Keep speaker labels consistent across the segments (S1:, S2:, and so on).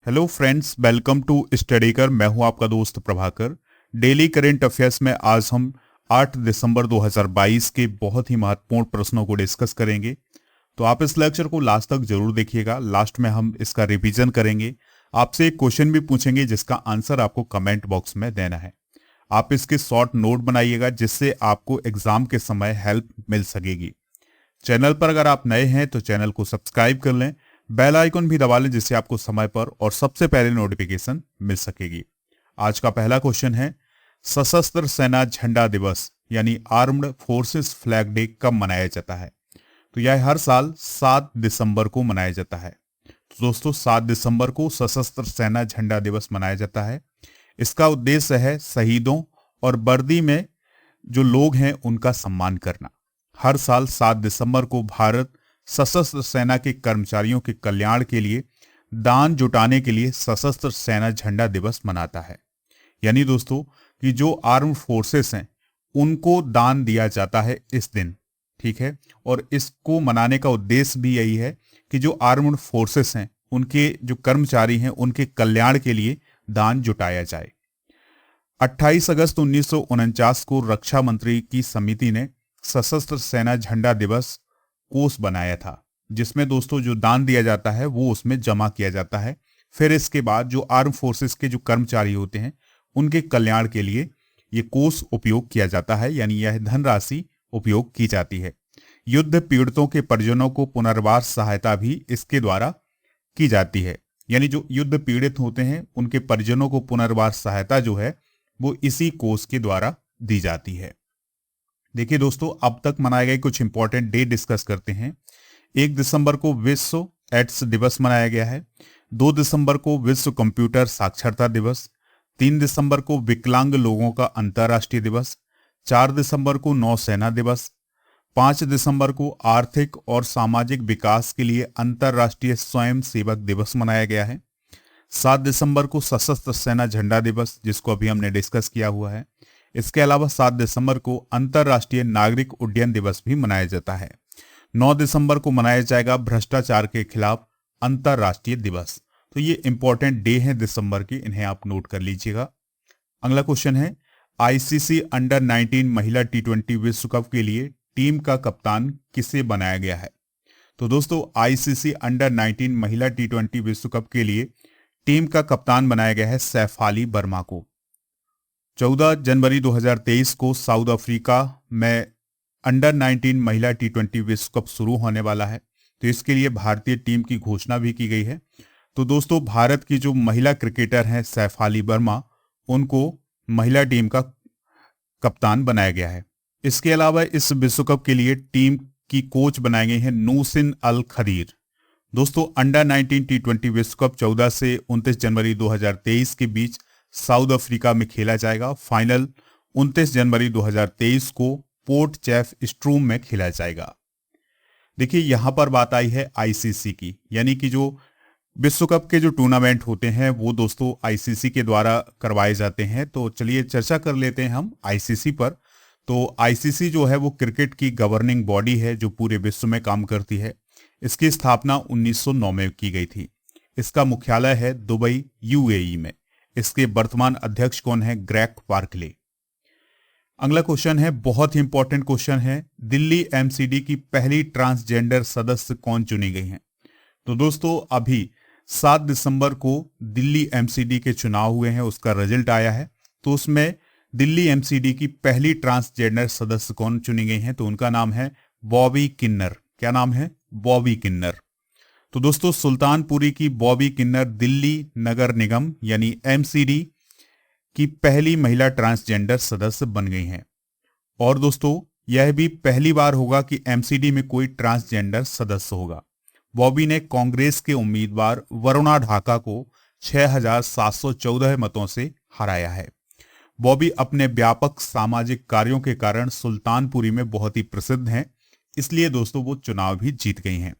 S1: Hello friends, welcome to Studykar. मैं हूं आपका दोस्त प्रभाकर। डेली करंट अफेयर्स में आज हम 8 दिसंबर 2022 के बहुत ही महत्वपूर्ण प्रश्नों को डिस्कस करेंगे। तो आप इस लेक्चर को लास्ट तक जरूर देखिएगा। लास्ट में हम इसका रिवीजन करेंगे। आपसे एक क्वेश्चन भी पूछेंगे जिसका आंसर आपको कमेंट बॉक्स में देना है। आप इसके शॉर्ट नोट बनाइएगा जिससे आपको एग्जाम के समय हेल्प मिल सकेगी। चैनल पर अगर आप नए हैं तो चैनल को सब्सक्राइब कर लें, बेल आइकन भी दबा लें जिससे आपको समय पर और सबसे पहले नोटिफिकेशन मिल सकेगी। आज का पहला क्वेश्चन है, सशस्त्र सेना झंडा दिवस यानी आर्म्ड फोर्सेस फ्लैग डे कब मनाया जाता है? तो यह हर साल 7 दिसंबर को मनाया जाता है। तो दोस्तों 7 दिसंबर को सशस्त्र सेना झंडा दिवस मनाया जाता है। इसका उद्देश्य है शहीदों और वर्दी में जो लोग हैं उनका सम्मान करना। हर साल 7 दिसंबर को भारत सशस्त्र सेना के कर्मचारियों के कल्याण के लिए दान जुटाने के लिए सशस्त्र सेना झंडा दिवस मनाता है। यानी दोस्तों कि जो आर्म्ड फोर्सेस हैं उनको दान दिया जाता है इस दिन, ठीक है। और इसको मनाने का उद्देश्य भी यही है कि जो आर्म्ड फोर्सेस हैं उनके जो कर्मचारी हैं उनके कल्याण के लिए दान जुटाया जाए। 28 अगस्त 1949 को रक्षा मंत्री की समिति ने सशस्त्र सेना झंडा दिवस कोष बनाया था, जिसमें दोस्तों जो दान दिया जाता है वो उसमें जमा किया जाता है। फिर इसके बाद जो आर्म फोर्सेस के जो कर्मचारी होते हैं उनके कल्याण के लिए ये कोष उपयोग किया जाता है, यानी यह धनराशि उपयोग की जाती है। युद्ध पीड़ितों के परिजनों को पुनर्वास सहायता भी इसके द्वारा की जाती है। यानी जो युद्ध पीड़ित होते हैं उनके परिजनों को पुनर्वास सहायता जो है वो इसी कोष के द्वारा दी जाती है। देखिए दोस्तों, अब तक मनाए गए कुछ इंपॉर्टेंट डे डिस्कस करते हैं। 1 दिसंबर को विश्व एड्स दिवस मनाया गया है। 2 दिसंबर को विश्व कंप्यूटर साक्षरता दिवस। 3 दिसंबर को विकलांग लोगों का अंतर्राष्ट्रीय दिवस। 4 दिसंबर को नौसेना दिवस। 5 दिसंबर को आर्थिक और सामाजिक विकास के लिए अंतर्राष्ट्रीय स्वयं सेवक दिवस मनाया गया है। 7 दिसंबर को सशस्त्र सेना झंडा दिवस, जिसको अभी हमने डिस्कस किया हुआ है। इसके अलावा 7 दिसंबर को अंतर्राष्ट्रीय नागरिक उड्डयन दिवस भी मनाया जाता है। 9 दिसंबर को मनाया जाएगा भ्रष्टाचार के खिलाफ अंतर्राष्ट्रीय दिवस। तो ये इंपॉर्टेंट डे हैं दिसंबर के, इन्हें आप नोट कर लीजिएगा। अगला क्वेश्चन है, आईसीसी अंडर 19 महिला टी20 विश्व कप के लिए टीम का कप्तान किसे बनाया गया है? तो दोस्तों आईसीसी अंडर 19 महिला टी20 विश्व कप के लिए टीम का कप्तान बनाया गया है सैफाली वर्मा को। 14 जनवरी 2023 को साउथ अफ्रीका में अंडर 19 महिला टी20 विश्व कप शुरू होने वाला है, तो इसके लिए भारतीय टीम की घोषणा भी की गई है। तो दोस्तों भारत की जो महिला क्रिकेटर हैं सैफाली वर्मा, उनको महिला टीम का कप्तान बनाया गया है। इसके अलावा इस विश्व कप के लिए टीम की कोच बनाए गए हैं नूसिन अल खदीर। दोस्तों अंडर 19 टी20 विश्व कप 14 से 29 जनवरी 2023 के बीच साउथ अफ्रीका में खेला जाएगा। फाइनल 29 जनवरी 2023 को पोर्ट चेफ स्ट्रूम में खेला जाएगा। देखिए यहां पर बात आई है आईसीसी की, यानी कि जो विश्व कप के जो टूर्नामेंट होते हैं वो दोस्तों आईसीसी के द्वारा करवाए जाते हैं। तो चलिए चर्चा कर लेते हैं हम आईसीसी पर। तो आईसीसी जो है वो क्रिकेट की गवर्निंग बॉडी है जो पूरे विश्व में काम करती है। इसकी स्थापना 1909 में की गई थी। इसका मुख्यालय है दुबई यूएई में। इसके वर्तमान अध्यक्ष कौन है? Greg Barclay. अगला क्वेश्चन है, बहुत ही इंपॉर्टेंट क्वेश्चन है, दिल्ली एमसीडी की पहली ट्रांसजेंडर सदस्य कौन चुनी गई हैं? तो दोस्तों अभी 7 दिसंबर को दिल्ली एमसीडी के चुनाव हुए हैं, उसका रिजल्ट आया है। तो उसमें दिल्ली एमसीडी की पहली ट्रांसजेंडर सदस्य कौन चुनी गई हैं? तो उनका नाम है बॉबी किन्नर। क्या नाम है? बॉबी किन्नर। तो दोस्तों सुल्तानपुरी की बॉबी किन्नर दिल्ली नगर निगम यानी एमसीडी की पहली महिला ट्रांसजेंडर सदस्य बन गई हैं। और दोस्तों यह भी पहली बार होगा कि एमसीडी में कोई ट्रांसजेंडर सदस्य होगा। बॉबी ने कांग्रेस के उम्मीदवार वरुणा ढाका को 6,714 मतों से हराया है। बॉबी अपने व्यापक सामाजिक कार्यों के कारण सुल्तानपुरी में बहुत ही प्रसिद्ध हैं, इसलिए दोस्तों वो चुनाव भी जीत गई हैं।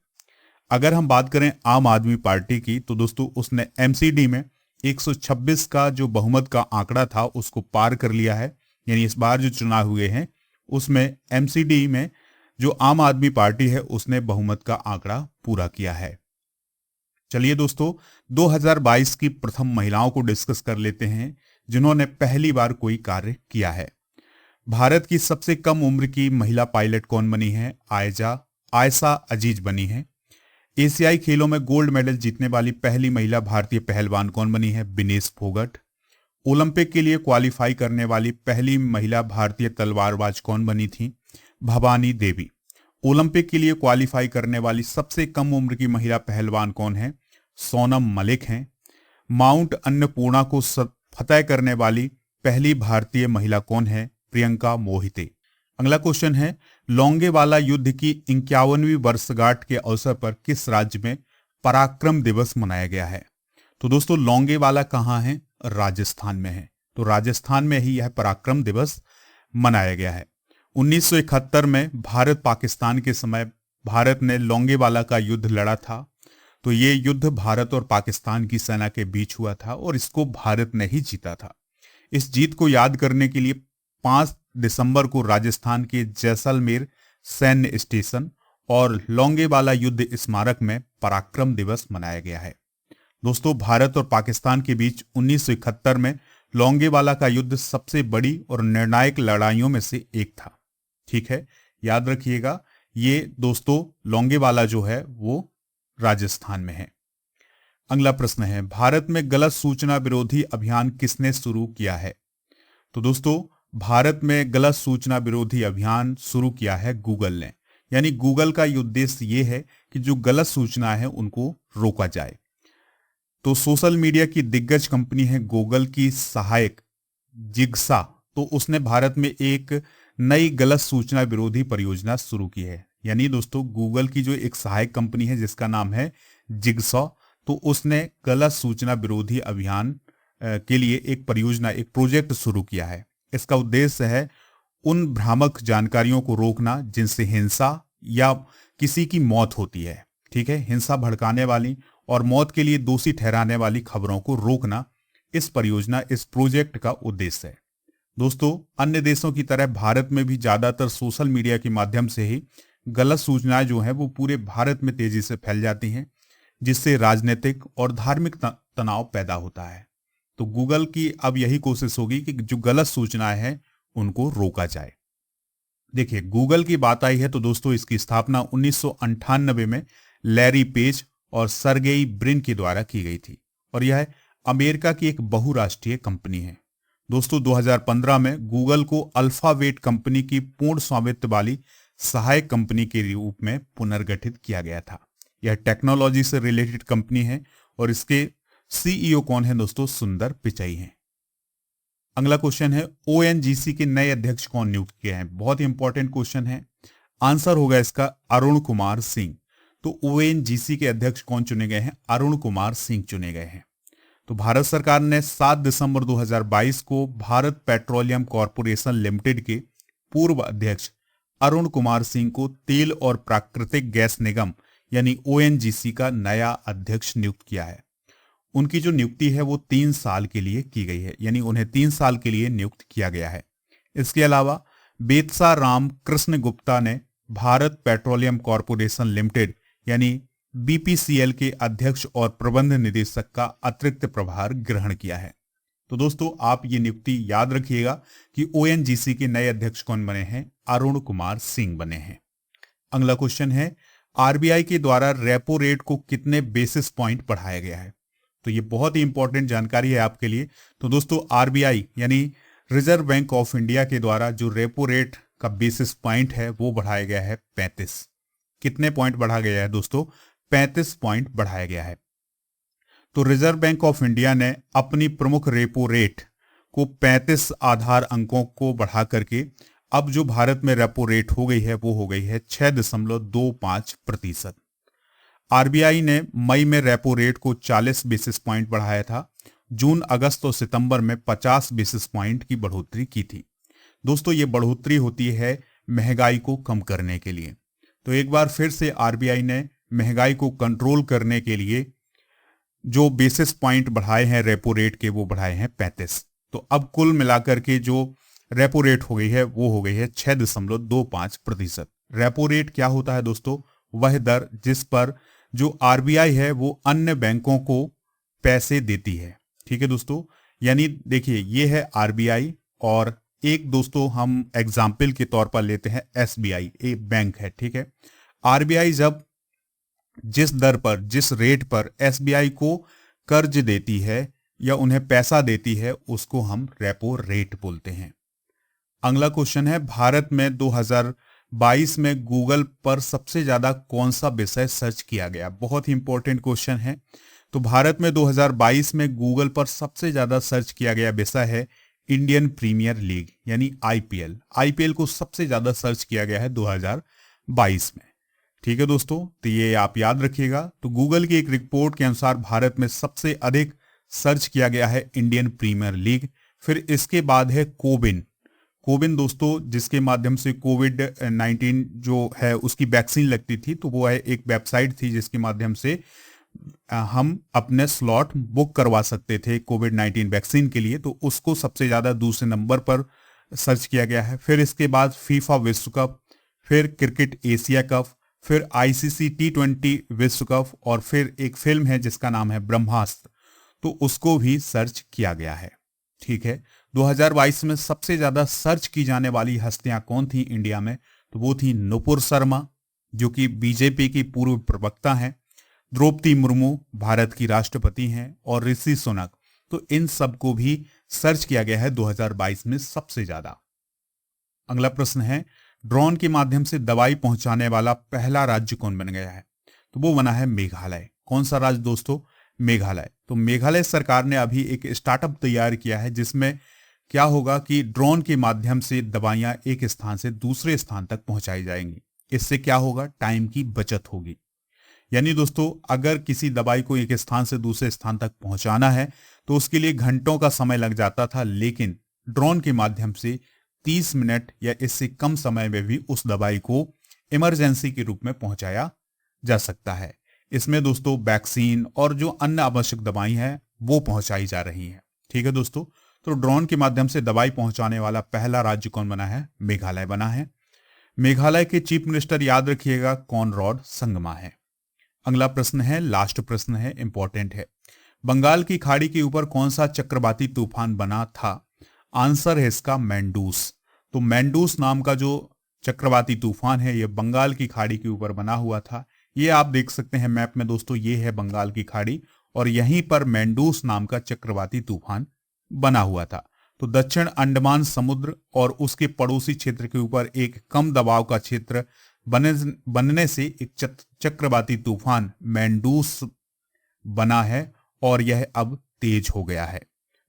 S1: अगर हम बात करें आम आदमी पार्टी की, तो दोस्तों उसने एमसीडी में 126 का जो बहुमत का आंकड़ा था उसको पार कर लिया है। यानी इस बार जो चुनाव हुए हैं उसमें एमसीडी में जो आम आदमी पार्टी है उसने बहुमत का आंकड़ा पूरा किया है। चलिए दोस्तों, 2022 की प्रथम महिलाओं को डिस्कस कर लेते हैं जिन्होंने पहली बार कोई कार्य किया है। भारत की सबसे कम उम्र की महिला पायलट कौन बनी है? आयशा अजीज बनी है। एशियाई खेलों में गोल्ड मेडल जीतने वाली पहली महिला भारतीय पहलवान कौन बनी है? विनेश फोगट। ओलंपिक के लिए क्वालिफाई करने वाली पहली महिला भारतीय तलवारबाज कौन बनी थी? भवानी देवी। ओलंपिक के लिए क्वालिफाई करने वाली सबसे कम उम्र की महिला पहलवान कौन है? सोनम मलिक हैं। माउंट अन्नपूर्णा को फतेह करने वाली पहली भारतीय महिला कौन है? प्रियंका मोहिते। अगला क्वेश्चन है, लोंगेवाला युद्ध की 51वीं वर्षगांठ के अवसर पर किस राज्य में पराक्रम दिवस मनाया गया है? तो दोस्तों, लोंगेवाला कहाँ है? राजस्थान में है। तो राजस्थान में ही यह पराक्रम दिवस मनाया गया है। 1971 में भारत पाकिस्तान के समय भारत ने लोंगेवाला का युद्ध लड़ा था। तो ये युद्ध भारत और पाकिस्तान की सेना के बीच हुआ था और इसको भारत ने ही जीता था। इस जीत को याद करने के लिए 5 दिसंबर को राजस्थान के जैसलमेर सैन्य स्टेशन और लोंगेवाला युद्ध स्मारक में पराक्रम दिवस मनाया गया है। दोस्तों, भारत और पाकिस्तान के बीच 1971 में लोंगेवाला का युद्ध सबसे बड़ी और निर्णायक लड़ाइयों में से एक था। ठीक है, याद रखिएगा। ये दोस्तों, लोंगेवाला जो है वो राजस्थान में है। अगला प्रश्न है, भारत में गलत सूचना विरोधी अभियान किसने शुरू किया है? तो दोस्तों, भारत में गलत सूचना विरोधी अभियान शुरू किया है गूगल ने। यानी गूगल का उद्देश्य ये है कि जो गलत सूचना है उनको रोका जाए। तो सोशल मीडिया की दिग्गज कंपनी है गूगल की सहायक जिग्सा, तो उसने भारत में एक नई गलत सूचना विरोधी परियोजना शुरू की है। यानी दोस्तों, गूगल की जो एक सहायक कंपनी है जिसका नाम है जिग्सा, तो उसने गलत सूचना विरोधी अभियान के लिए एक परियोजना, एक प्रोजेक्ट शुरू किया है। इसका उद्देश्य है उन भ्रामक जानकारियों को रोकना जिनसे हिंसा या किसी की मौत होती है। ठीक है, हिंसा भड़काने वाली और मौत के लिए दोषी ठहराने वाली खबरों को रोकना इस परियोजना, इस प्रोजेक्ट का उद्देश्य है। दोस्तों, अन्य देशों की तरह भारत में भी ज्यादातर सोशल मीडिया के माध्यम से ही गलत सूचनाएं जो हैं वो पूरे भारत में तेजी से फैल जाती हैं, जिससे राजनीतिक और धार्मिक तनाव पैदा होता है। तो गूगल की अब यही कोशिश होगी कि जो गलत सूचनाएं हैं उनको रोका जाए। देखिए, गूगल की बात आई है तो दोस्तों, इसकी स्थापना 1998 में लैरी पेज और सर्गेई ब्रिन के द्वारा की गई थी और यह अमेरिका की एक बहुराष्ट्रीय कंपनी है। दोस्तों, 2015 में गूगल को अल्फाबेट कंपनी की पूर्ण स्वामित्व वाली सहायक कंपनी के रूप में पुनर्गठित किया गया था। यह टेक्नोलॉजी से रिलेटेड कंपनी है और इसके सीईओ कौन है दोस्तों? सुंदर पिचाई हैं। अगला क्वेश्चन है, ओएनजीसी के नए अध्यक्ष कौन नियुक्त किए हैं? बहुत ही इंपॉर्टेंट क्वेश्चन है। आंसर होगा इसका अरुण कुमार सिंह। तो ओएनजीसी के अध्यक्ष कौन चुने गए हैं? अरुण कुमार सिंह चुने गए हैं। तो भारत सरकार ने 7 दिसंबर 2022 को भारत पेट्रोलियम कॉर्पोरेशन लिमिटेड के पूर्व अध्यक्ष अरुण कुमार सिंह को तेल और प्राकृतिक गैस निगम यानी ओएनजीसी का नया अध्यक्ष नियुक्त किया है। उनकी जो नियुक्ति है वो 3 साल के लिए की गई है, यानी उन्हें 3 साल के लिए नियुक्त किया गया है। इसके अलावा बेतसा राम कृष्ण गुप्ता ने भारत पेट्रोलियम कॉर्पोरेशन लिमिटेड यानी बीपीसीएल के अध्यक्ष और प्रबंध निदेशक का अतिरिक्त प्रभार ग्रहण किया है। तो दोस्तों, आप ये नियुक्ति याद रखिएगा कि ओएनजीसी के नए अध्यक्ष कौन बने हैं? अरुण कुमार सिंह बने हैं। अगला क्वेश्चन है, आरबीआई के द्वारा रेपो रेट को कितने बेसिस पॉइंट बढ़ाया गया है? तो ये बहुत ही इंपॉर्टेंट जानकारी है आपके लिए। तो दोस्तों, आरबीआई यानी रिजर्व बैंक ऑफ इंडिया के द्वारा जो रेपो रेट का बेसिस पॉइंट है वो बढ़ाया गया है 35। कितने पॉइंट बढ़ा गया है दोस्तों? 35 पॉइंट बढ़ाया गया है। तो रिजर्व बैंक ऑफ इंडिया ने अपनी प्रमुख रेपो रेट को 35 आधार अंकों को बढ़ा करके अब जो भारत में रेपो रेट हो गई है वो हो गई है 6.25%। आरबीआई ने मई में रेपो रेट को 40 बेसिस पॉइंट बढ़ाया था। जून, अगस्त और सितंबर में 50 बेसिस पॉइंट की बढ़ोतरी की थी। दोस्तों, ये बढ़ोतरी होती है महंगाई को कम करने के लिए। तो एक बार फिर से आरबीआई ने महंगाई को कंट्रोल करने के लिए जो बेसिस पॉइंट बढ़ाए हैं रेपो रेट के वो बढ़ाए हैं 35। तो अब कुल मिलाकर के जो रेपो रेट हो गई है वो हो गई है 6.25%। रेपो रेट क्या होता है दोस्तों? वह दर जिस पर जो आरबीआई है वो अन्य बैंकों को पैसे देती है। ठीक है दोस्तों, यानी देखिए ये है आरबीआई, और एक दोस्तों हम एग्जाम्पल के तौर पर लेते हैं एसबीआई, एक बैंक है। ठीक है, आरबीआई जब जिस दर पर, जिस रेट पर एसबीआई को कर्ज देती है या उन्हें पैसा देती है, उसको हम रेपो रेट बोलते हैं। अगला क्वेश्चन है, भारत में 2022 में गूगल पर सबसे ज्यादा कौन सा विषय सर्च किया गया? बहुत ही इंपॉर्टेंट क्वेश्चन है। तो भारत में 2022 में गूगल पर सबसे ज्यादा सर्च किया गया विषय है इंडियन प्रीमियर लीग यानी आईपीएल। आईपीएल को सबसे ज्यादा सर्च किया गया है 2022 में। ठीक है दोस्तों, तो ये आप याद रखिएगा। तो गूगल की एक रिपोर्ट के अनुसार भारत में सबसे अधिक सर्च किया गया है इंडियन प्रीमियर लीग। फिर इसके बाद है कोविन। कोविन दोस्तों, जिसके माध्यम से कोविड-19 जो है उसकी वैक्सीन लगती थी, तो वो है एक वेबसाइट थी जिसके माध्यम से हम अपने स्लॉट बुक करवा सकते थे कोविड-19 वैक्सीन के लिए। तो उसको सबसे ज्यादा दूसरे नंबर पर सर्च किया गया है। फिर इसके बाद फीफा विश्व कप, फिर क्रिकेट एशिया कप, फिर आईसीसी T20 विश्व कप, और फिर एक फिल्म है जिसका नाम है ब्रह्मास्त्र, तो उसको भी सर्च किया गया है। ठीक है, 2022 में सबसे ज्यादा सर्च की जाने वाली हस्तियां कौन थी इंडिया में? तो वो थी नुपुर शर्मा, जो कि बीजेपी की पूर्व प्रवक्ता हैं, द्रौपदी मुर्मू भारत की राष्ट्रपति हैं, और ऋषि सुनक। तो इन सबको भी सर्च किया गया है 2022 में सबसे ज्यादा। अगला प्रश्न है, ड्रोन के माध्यम से दवाई पहुंचाने वाला पहला राज्य कौन बन गया है? तो वो बना है मेघालय। कौन सा राज्य दोस्तों? मेघालय। तो मेघालय सरकार ने अभी एक स्टार्टअप तैयार किया है जिसमें क्या होगा कि ड्रोन के माध्यम से दवाइयां एक स्थान से दूसरे स्थान तक पहुंचाई जाएंगी। इससे क्या होगा? टाइम की बचत होगी। यानी दोस्तों, अगर किसी दवाई को एक स्थान से दूसरे स्थान तक पहुंचाना है तो उसके लिए घंटों का समय लग जाता था, लेकिन ड्रोन के माध्यम से 30 मिनट या इससे कम समय में भी उस दवाई को इमरजेंसी के रूप में पहुंचाया जा सकता है। इसमें दोस्तों वैक्सीन और जो अन्य आवश्यक दवाई हैं वो पहुंचाई जा रही हैं। ठीक है दोस्तों, तो ड्रोन के माध्यम से दवाई पहुंचाने वाला पहला राज्य कौन बना है? मेघालय बना है। मेघालय के चीफ मिनिस्टर याद रखिएगा कॉनरॉड संगमा है। अगला प्रश्न है, लास्ट प्रश्न है, इंपॉर्टेंट है। बंगाल की खाड़ी के ऊपर कौन सा चक्रवाती तूफान बना था? आंसर है इसका मैंडूस। तो मैंडूस नाम का जो चक्रवाती तूफान है ये बंगाल की खाड़ी के ऊपर बना हुआ था। ये आप देख सकते हैं मैप में दोस्तों, ये है बंगाल की खाड़ी और यहीं पर मैंडूस नाम का चक्रवाती तूफान बना हुआ था। तो दक्षिण अंडमान समुद्र और उसके पड़ोसी क्षेत्र के ऊपर एक कम दबाव का क्षेत्र बनने से एक चक्रवाती तूफान मैंडूस बना है और यह अब तेज हो गया है।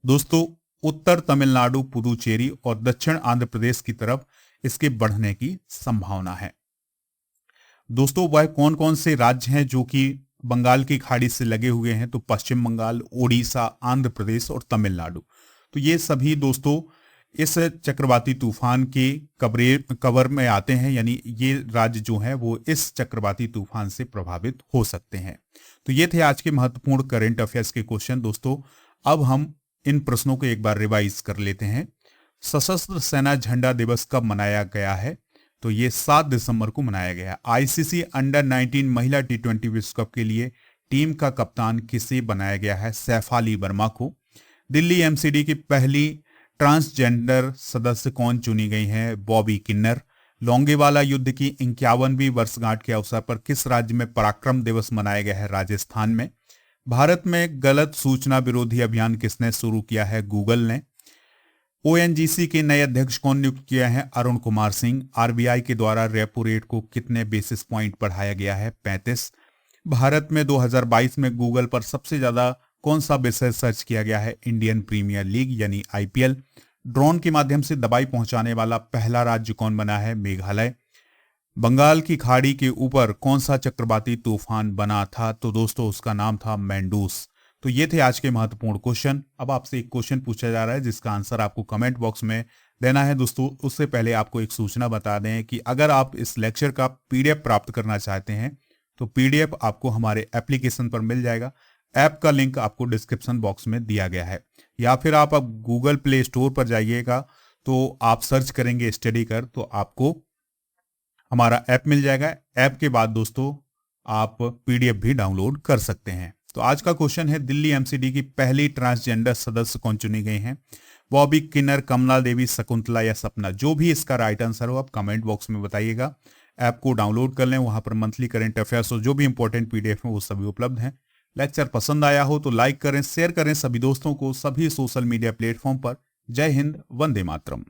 S1: दोस्तों, उत्तर तमिलनाडु, पुदुचेरी और दक्षिण आंध्र प्रदेश की तरफ इसके बढ़ने की संभावना है। दोस्तों, वह कौन कौन से राज्य हैं जो कि बंगाल की खाड़ी से लगे हुए हैं? तो पश्चिम बंगाल, ओडिशा, आंध्र प्रदेश और तमिलनाडु। तो ये सभी दोस्तों इस चक्रवाती तूफान के कवर में आते हैं, यानी ये राज्य जो हैं वो इस चक्रवाती तूफान से प्रभावित हो सकते हैं। तो ये थे आज के महत्वपूर्ण करंट अफेयर्स के क्वेश्चन। दोस्तों, अब हम इन प्रश्नों को एक बार रिवाइज कर लेते हैं। सशस्त्र सेना झंडा दिवस कब मनाया गया है? तो ये 7 दिसंबर को मनाया गया है। आईसीसी अंडर-19 महिला T20 विश्व कप के लिए टीम का कप्तान किसे बनाया गया है? सैफाली वर्मा को। दिल्ली एमसीडी की पहली ट्रांसजेंडर सदस्य कौन चुनी गई हैं? बॉबी किन्नर। लोंगेवाला युद्ध की 51वीं वर्षगांठ के अवसर पर किस राज्य में पराक्रम दिवस मनाया गया है? राजस्थान में। भारत में गलत सूचना विरोधी अभियान किसने शुरू किया है? गूगल ने। ओएनजीसी के नए अध्यक्ष कौन नियुक्त किया है? अरुण कुमार सिंह। आरबीआई के द्वारा रेपो रेट को कितने बेसिस पॉइंट बढ़ाया गया है? 35। भारत में 2022 में गूगल पर सबसे ज्यादा कौन सा विषय सर्च किया गया है? इंडियन प्रीमियर लीग यानी आईपीएल। ड्रोन के माध्यम से दवाई पहुंचाने वाला पहला राज्य कौन बना है? मेघालय। बंगाल की खाड़ी के ऊपर कौन सा चक्रवाती तूफान बना था? तो दोस्तों उसका नाम था मैंडूस। तो ये थे आज के महत्वपूर्ण क्वेश्चन। अब आपसे एक क्वेश्चन पूछा जा रहा है जिसका आंसर आपको कमेंट बॉक्स में देना है। दोस्तों, उससे पहले आपको एक सूचना बता दें कि अगर आप इस लेक्चर का पीडीएफ प्राप्त करना चाहते हैं तो पीडीएफ आपको हमारे एप्लीकेशन पर मिल जाएगा। ऐप का लिंक आपको डिस्क्रिप्शन बॉक्स में दिया गया है, या फिर आप अब गूगल प्ले स्टोर पर जाइएगा तो आप सर्च करेंगे स्टडी कर तो आपको हमारा ऐप मिल जाएगा। ऐप के बाद दोस्तों आप पीडीएफ भी डाउनलोड कर सकते हैं। तो आज का क्वेश्चन है, दिल्ली एमसीडी की पहली ट्रांसजेंडर सदस्य कौन चुनी गई हैं? बॉबी, किन्नर, कमला देवी, शकुंतला या सपना? जो भी इसका राइट आंसर हो आप कमेंट बॉक्स में बताइएगा। ऐप को डाउनलोड कर लें, वहां पर मंथली करंट अफेयर्स और जो भी इंपॉर्टेंट पीडीएफ है वो सभी उपलब्ध हैं। लेक्चर पसंद आया हो तो लाइक करें, शेयर करें सभी दोस्तों को, सभी सोशल मीडिया प्लेटफॉर्म पर। जय हिंद, वंदे मातरम।